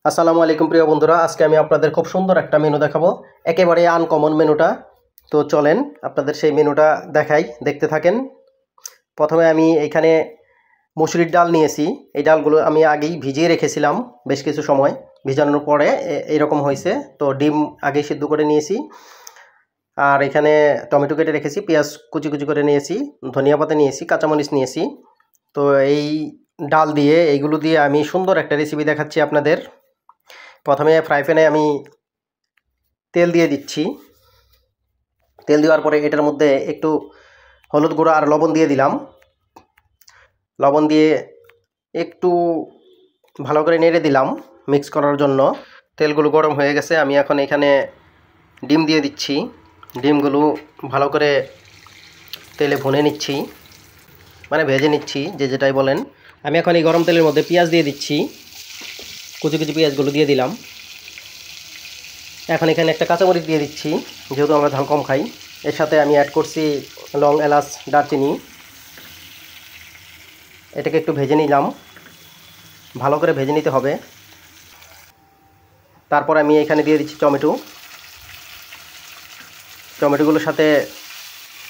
আসসালামু আলাইকুম প্রিয় বন্ধুরা, আজকে আমি আপনাদের খুব সুন্দর একটা মেনু দেখাবো, একেবারে আনকমন মেনুটা। তো চলেন আপনাদের সেই মেনুটা দেখাই, দেখতে থাকেন। প্রথমে আমি এইখানে মসুরির ডাল নিয়েছি। এই ডালগুলো আমি আগেই ভিজিয়ে রেখেছিলাম, বেশ কিছু সময় ভিজানোর পরে এইরকম হয়েছে। তো ডিম আগেই সিদ্ধ করে নিয়েছি, আর এখানে টমেটো কেটে রেখেছি, পেঁয়াজ কুচি কুচি করে নিয়েছি, ধনিয়া পাতা নিয়েছি, কাঁচামরিচ নিয়েছি। তো এই ডাল দিয়ে এইগুলো দিয়ে আমি সুন্দর একটা রেসিপি দেখাচ্ছি আপনাদের। প্রথমে ফ্রাই প্যানে আমি তেল দিয়ে দিচ্ছি। তেল দেওয়ার পরে এটার মধ্যে একটু হলুদ গুঁড়ো আর লবণ দিয়ে দিলাম। লবণ দিয়ে একটু ভালো করে নেড়ে দিলাম মিক্স করার জন্য। তেলগুলো গরম হয়ে গেছে, আমি এখন এখানে ডিম দিয়ে দিচ্ছি। ডিমগুলো ভালো করে তেলে ভুনে নিচ্ছি, মানে ভেজে নিচ্ছি, যে যেটাই বলেন। আমি এখন এই গরম তেলের মধ্যে পেঁয়াজ দিয়ে দিচ্ছি, কুচি কুচি পেঁয়াজগুলো দিয়ে দিলাম। এখন এখানে একটা কাঁচামরিচ দিয়ে দিচ্ছি, যেহেতু আমরা ঝাল কম খাই। এর সাথে আমি অ্যাড করছি লং, এলাচ, দারচিনি। এটাকে একটু ভেজে নিলাম, ভালো করে ভেজে নিতে হবে। তারপর আমি এখানে দিয়ে দিচ্ছি টমেটো। টমেটোগুলোর সাথে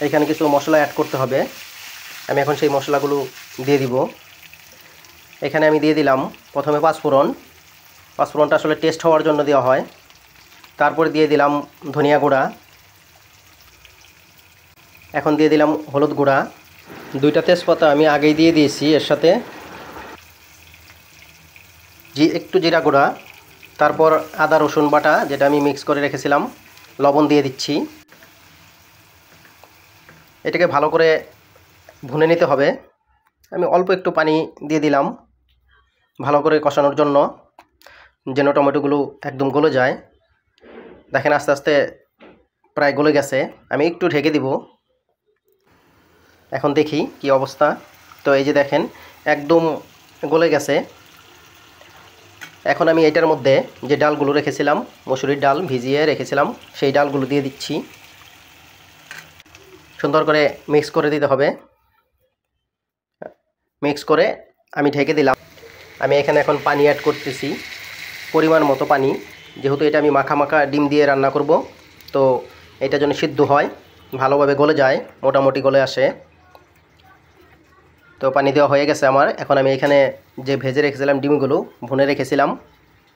এখানে কিছু মশলা অ্যাড করতে হবে। আমি এখন সেই মশলাগুলো দিয়ে দিব। এখানে আমি দিয়ে দিলাম প্রথমে পাঁচফোড়ন। পাঁচফোড়নটা আসলে টেস্ট হওয়ার জন্য দেওয়া হয়। তারপরে দিয়ে দিলাম ধনিয়া গুঁড়া। এখন দিয়ে দিলাম হলুদ গুঁড়া। দুইটা তেজপাতা আমি আগেই দিয়ে দিয়েছি এর সাথে। একটু জিরা গুঁড়া, তারপর আদা রসুন বাটা যেটা আমি মিক্স করে রেখেছিলাম, লবণ দিয়ে দিচ্ছি। এটাকে ভালো করে ভুনে নিতে হবে। আমি অল্প একটু পানি দিয়ে দিলাম ভালো করে কষানোর জন্য, যেন টমেটোগুলো একদম গলে যায়। দেখেন আস্তে আস্তে প্রায় গলে গেছে, আমি একটু ঢেকে দিব। এখন দেখি কি অবস্থা। তো এই যে দেখেন একদম গলে গেছে। এখন আমি এটার মধ্যে যে ডালগুলো রেখেছিলাম, মসুরির ডাল ভিজিয়ে রেখেছিলাম, সেই ডালগুলো দিয়ে দিচ্ছি। সুন্দর করে মিক্স করে দিতে হবে। মিক্স করে আমি ঢেকে দিলাম। আমি এখানে এখন পানি অ্যাড করতেছি, পরিমাণ মতো পানি, যেহেতু এটা আমি মাখা মাখা ডিম দিয়ে রান্না করব। তো এটা যেন সিদ্ধ হয়, ভালোভাবে গলে যায়, মোটামুটি গলে আসে। তো পানি দেওয়া হয়ে গেছে আমার। এখন আমি এখানে যে ভেজে রেখেছিলাম ডিমগুলো, ভুনে রেখেছিলাম,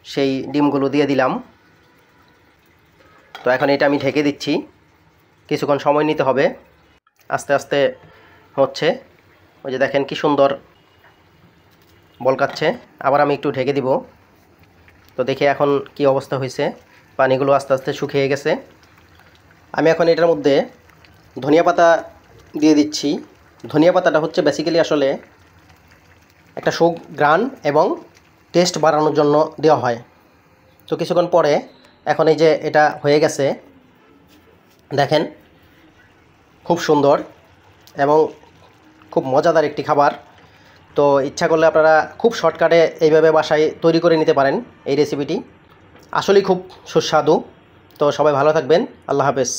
সেই ডিমগুলো দিয়ে দিলাম। তো এখন এটা আমি ঢেকে দিচ্ছি, কিছুক্ষণ সময় নিতে হবে। আস্তে আস্তে হচ্ছে, ওই যে দেখেন কি সুন্দর বলকাচ্ছে। আবার আমি একটু ঢেকে দিব। তো দেখি এখন কি অবস্থা হয়েছে, পানিগুলো আস্তে আস্তে শুকিয়ে গেছে। আমি এখন এটার মধ্যে ধনিয়া পাতা দিয়ে দিচ্ছি। ধনিয়া পাতাটা হচ্ছে বেসিক্যালি আসলে একটা সুঘ্রাণ এবং টেস্ট বাড়ানোর জন্য দেওয়া হয়। তো কিছুক্ষণ পরে এখন এই যে এটা হয়ে গেছে, দেখেন খুব সুন্দর এবং খুব মজাদার একটি খাবার। তো ইচ্ছা করলে আপনারা খুব শর্টকাটে এইভাবে বাসায় তৈরি করে নিতে পারেন। এই রেসিপিটি আসলেই খুব সুস্বাদু। তো সবাই ভালো থাকবেন, আল্লাহ হাফেজ।